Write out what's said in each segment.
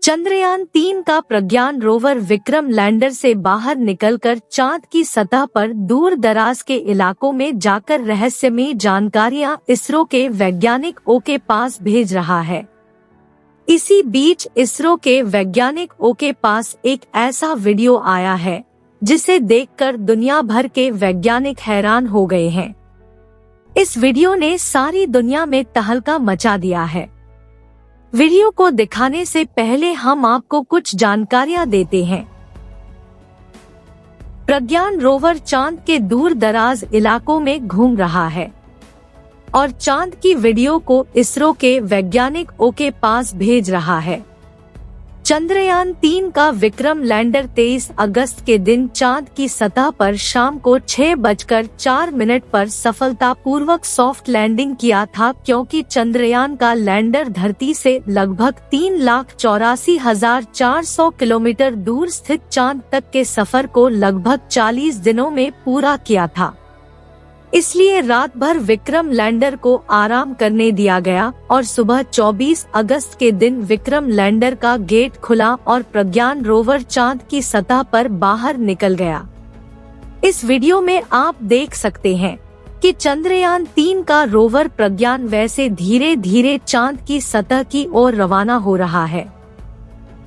चंद्रयान-3 का प्रज्ञान rover Vikram lander से बाहर निकलकर चांद की सतह पर दूर दराज के इलाकों में जाकर रहस्यमयी जानकारियां इसरो के वैज्ञानिकों के पास भेज रहा है। इसी बीच इसरो के वैज्ञानिकों के पास एक ऐसा वीडियो आया है जिसे देखकर दुनिया भर के वैज्ञानिक हैरान हो गए हैं। इस वीडियो ने सारी दुनिया में तहलका मचा दिया है। वीडियो को दिखाने से पहले हम आपको कुछ जानकारियां देते हैं। प्रज्ञान रोवर चांद के दूर दराज इलाकों में घूम रहा है और चांद की वीडियो को इसरो के वैज्ञानिकों के पास भेज रहा है। चंद्रयान-3 का विक्रम लैंडर 23 अगस्त के दिन चांद की सतह पर शाम को 6:04 पर सफलतापूर्वक सॉफ्ट लैंडिंग किया था, क्योंकि चंद्रयान का लैंडर धरती से लगभग 3,84,400 किलोमीटर दूर स्थित चांद तक के सफर को लगभग 40 दिनों में पूरा किया था। इसलिए रात भर विक्रम लैंडर को आराम करने दिया गया और सुबह 24 अगस्त के दिन विक्रम लैंडर का गेट खुला और प्रज्ञान रोवर चांद की सतह पर बाहर निकल गया। इस वीडियो में आप देख सकते हैं कि चंद्रयान-3 का रोवर प्रज्ञान वैसे धीरे धीरे चांद की सतह की ओर रवाना हो रहा है।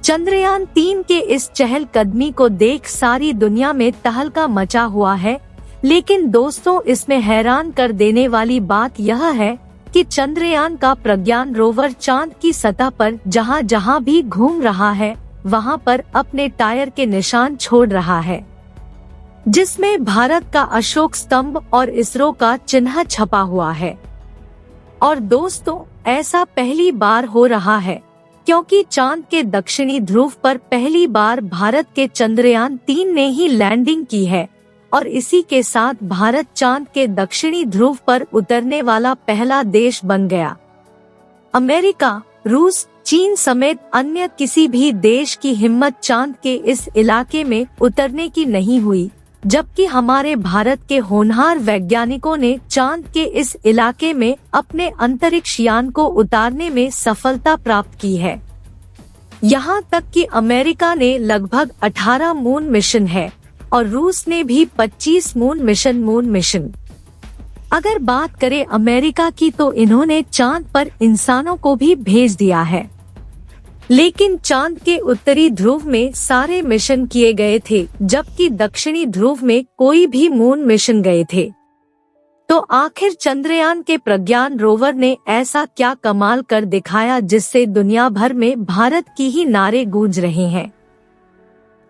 चंद्रयान-3 के इस चहलकदमी को देख सारी दुनिया में तहलका मचा हुआ है, लेकिन दोस्तों इसमें हैरान कर देने वाली बात यह है कि चंद्रयान का प्रज्ञान रोवर चांद की सतह पर जहां जहां भी घूम रहा है वहां पर अपने टायर के निशान छोड़ रहा है, जिसमें भारत का अशोक स्तंभ और इसरो का चिन्ह छपा हुआ है। और दोस्तों ऐसा पहली बार हो रहा है क्योंकि चांद के दक्षिणी ध्रुव पर पहली बार भारत के चंद्रयान-3 ने ही लैंडिंग की है और इसी के साथ भारत चांद के दक्षिणी ध्रुव पर उतरने वाला पहला देश बन गया। अमेरिका, रूस, चीन समेत अन्य किसी भी देश की हिम्मत चांद के इस इलाके में उतरने की नहीं हुई, जबकि हमारे भारत के होनहार वैज्ञानिकों ने चांद के इस इलाके में अपने अंतरिक्ष यान को उतारने में सफलता प्राप्त की है। यहाँ तक कि अमेरिका ने लगभग 18 मून मिशन है और रूस ने भी 25 मून मिशन। अगर बात करें अमेरिका की तो इन्होंने चांद पर इंसानों को भी भेज दिया है, लेकिन चांद के उत्तरी ध्रुव में सारे मिशन किए गए थे, जबकि दक्षिणी ध्रुव में कोई भी मून मिशन गए थे। तो आखिर चंद्रयान के प्रज्ञान रोवर ने ऐसा क्या कमाल कर दिखाया जिससे दुनिया भर में भारत की ही नारे गूंज रहे हैं।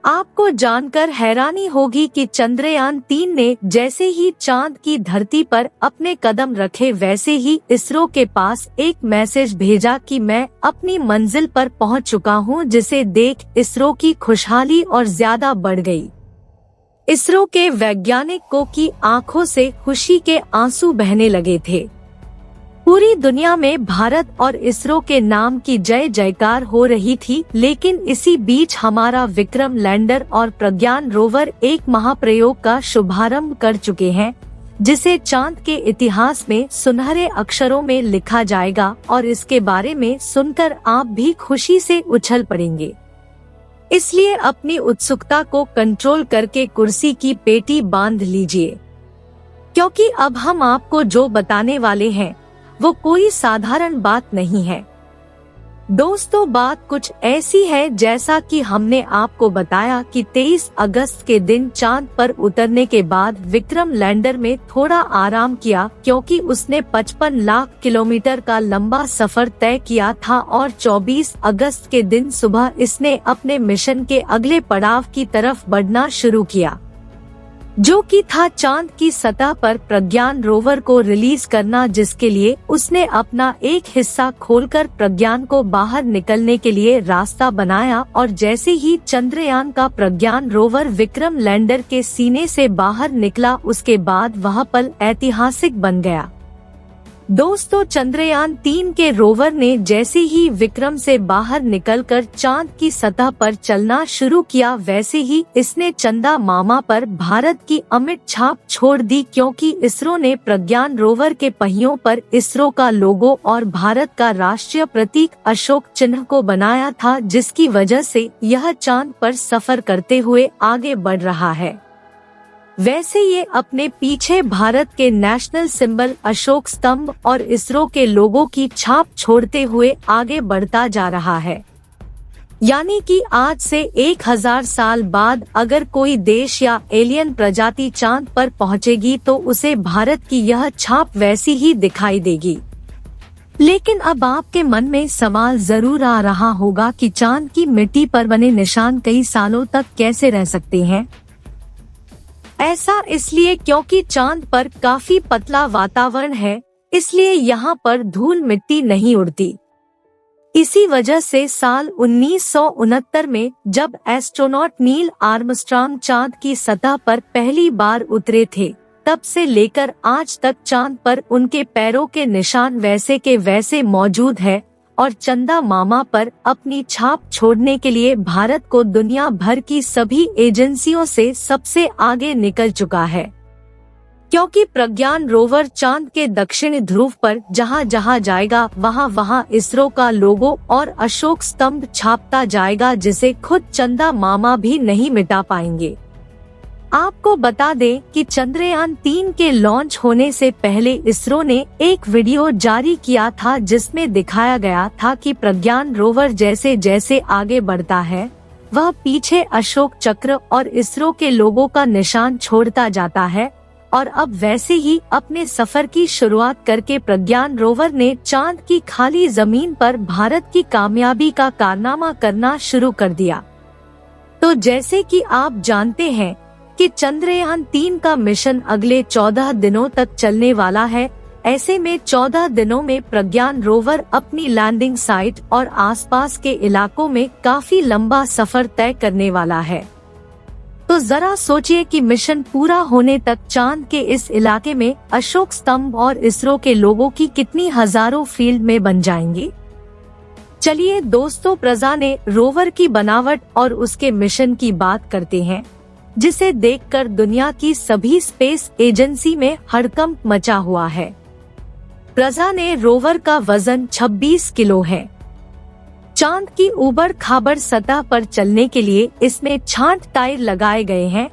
आपको जानकर हैरानी होगी कि चंद्रयान-3 ने जैसे ही चांद की धरती पर अपने कदम रखे वैसे ही इसरो के पास एक मैसेज भेजा कि मैं अपनी मंजिल पर पहुंच चुका हूं, जिसे देख इसरो की खुशहाली और ज्यादा बढ़ गई। इसरो के वैज्ञानिकों की आंखों से खुशी के आंसू बहने लगे थे। पूरी दुनिया में भारत और इसरो के नाम की जय जयकार हो रही थी, लेकिन इसी बीच हमारा विक्रम लैंडर और प्रज्ञान रोवर एक महाप्रयोग का शुभारंभ कर चुके हैं, जिसे चांद के इतिहास में सुनहरे अक्षरों में लिखा जाएगा और इसके बारे में सुनकर आप भी खुशी से उछल पड़ेंगे। इसलिए अपनी उत्सुकता को कंट्रोल करके कुर्सी की पेटी बांध लीजिए, क्योंकि अब हम आपको जो बताने वाले हैं वो कोई साधारण बात नहीं है। दोस्तों बात कुछ ऐसी है जैसा कि हमने आपको बताया कि 23 अगस्त के दिन चांद पर उतरने के बाद विक्रम लैंडर में थोड़ा आराम किया, क्योंकि उसने 55 लाख किलोमीटर का लंबा सफर तय किया था और 24 अगस्त के दिन सुबह इसने अपने मिशन के अगले पड़ाव की तरफ बढ़ना शुरू किया, जो कि था चांद की सतह पर प्रज्ञान रोवर को रिलीज करना, जिसके लिए उसने अपना एक हिस्सा खोलकर प्रज्ञान को बाहर निकलने के लिए रास्ता बनाया। और जैसे ही चंद्रयान का प्रज्ञान रोवर विक्रम लैंडर के सीने से बाहर निकला, उसके बाद वह पल ऐतिहासिक बन गया। दोस्तों, चंद्रयान 3 के रोवर ने जैसे ही विक्रम से बाहर निकलकर चांद की सतह पर चलना शुरू किया, वैसे ही इसने चंदा मामा पर भारत की अमिट छाप छोड़ दी, क्योंकि इसरो ने प्रज्ञान रोवर के पहियों पर इसरो का लोगो और भारत का राष्ट्रीय प्रतीक अशोक चिन्ह को बनाया था, जिसकी वजह से यह चांद पर सफर करते हुए आगे बढ़ रहा है। वैसे ये अपने पीछे भारत के नेशनल सिंबल अशोक स्तंभ और इसरो के लोगो की छाप छोड़ते हुए आगे बढ़ता जा रहा है। यानी कि आज से 1000 साल बाद अगर कोई देश या एलियन प्रजाति चांद पर पहुंचेगी तो उसे भारत की यह छाप वैसी ही दिखाई देगी। लेकिन अब आपके मन में सवाल जरूर आ रहा होगा कि चांद की मिट्टी पर बने निशान कई सालों तक कैसे रह सकते हैं। ऐसा इसलिए क्योंकि चांद पर काफी पतला वातावरण है, इसलिए यहाँ पर धूल मिट्टी नहीं उड़ती। इसी वजह से साल 1969 में जब एस्ट्रोनॉट नील आर्मस्ट्रांग चांद की सतह पर पहली बार उतरे थे, तब से लेकर आज तक चांद पर उनके पैरों के निशान वैसे के वैसे मौजूद है और चंदा मामा पर अपनी छाप छोड़ने के लिए भारत को दुनिया भर की सभी एजेंसियों से सबसे आगे निकल चुका है। क्योंकि प्रज्ञान रोवर चांद के दक्षिणी ध्रुव पर जहां जहां जाएगा वहां इसरो का लोगो और अशोक स्तंभ छापता जाएगा, जिसे खुद चंदा मामा भी नहीं मिटा पाएंगे। आपको बता दें कि चंद्रयान 3 के लॉन्च होने से पहले इसरो ने एक वीडियो जारी किया था, जिसमें दिखाया गया था कि प्रज्ञान रोवर जैसे जैसे आगे बढ़ता है, वह पीछे अशोक चक्र और इसरो के लोगों का निशान छोड़ता जाता है। और अब वैसे ही अपने सफर की शुरुआत करके प्रज्ञान रोवर ने चांद की खाली जमीन पर भारत की कामयाबी का कारनामा करना शुरू कर दिया। तो जैसे कि आप जानते हैं कि चंद्रयान 3 का मिशन अगले 14 दिनों तक चलने वाला है। ऐसे में 14 दिनों में प्रज्ञान रोवर अपनी लैंडिंग साइट और आसपास के इलाकों में काफी लंबा सफर तय करने वाला है। तो जरा सोचिए कि मिशन पूरा होने तक चांद के इस इलाके में अशोक स्तंभ और इसरो के लोगों की कितनी हजारों फील्ड में बन जाएंगी। चलिए दोस्तों, प्रजा ने रोवर की बनावट और उसके मिशन की बात करते हैं, जिसे देखकर दुनिया की सभी स्पेस एजेंसी में हड़कंप मचा हुआ है। प्रजा ने रोवर का वजन 26 किलो है। चांद की ऊबड़ खाबड़ सतह पर चलने के लिए इसमें 6 टायर लगाए गए हैं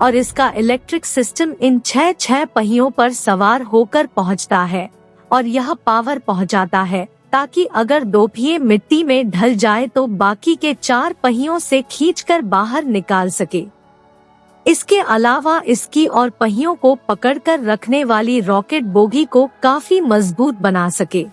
और इसका इलेक्ट्रिक सिस्टम इन 6 पहियों पर सवार होकर पहुंचता है और यह पावर पहुंचाता है, ताकि अगर 2 पहिए मिट्टी में ढल जाए तो बाकी के 4 पहियों से खींचकर बाहर निकाल सके। इसके अलावा इसकी और पहियों को पकड़कर रखने वाली रॉकेट बोगी को काफी मजबूत बना सके।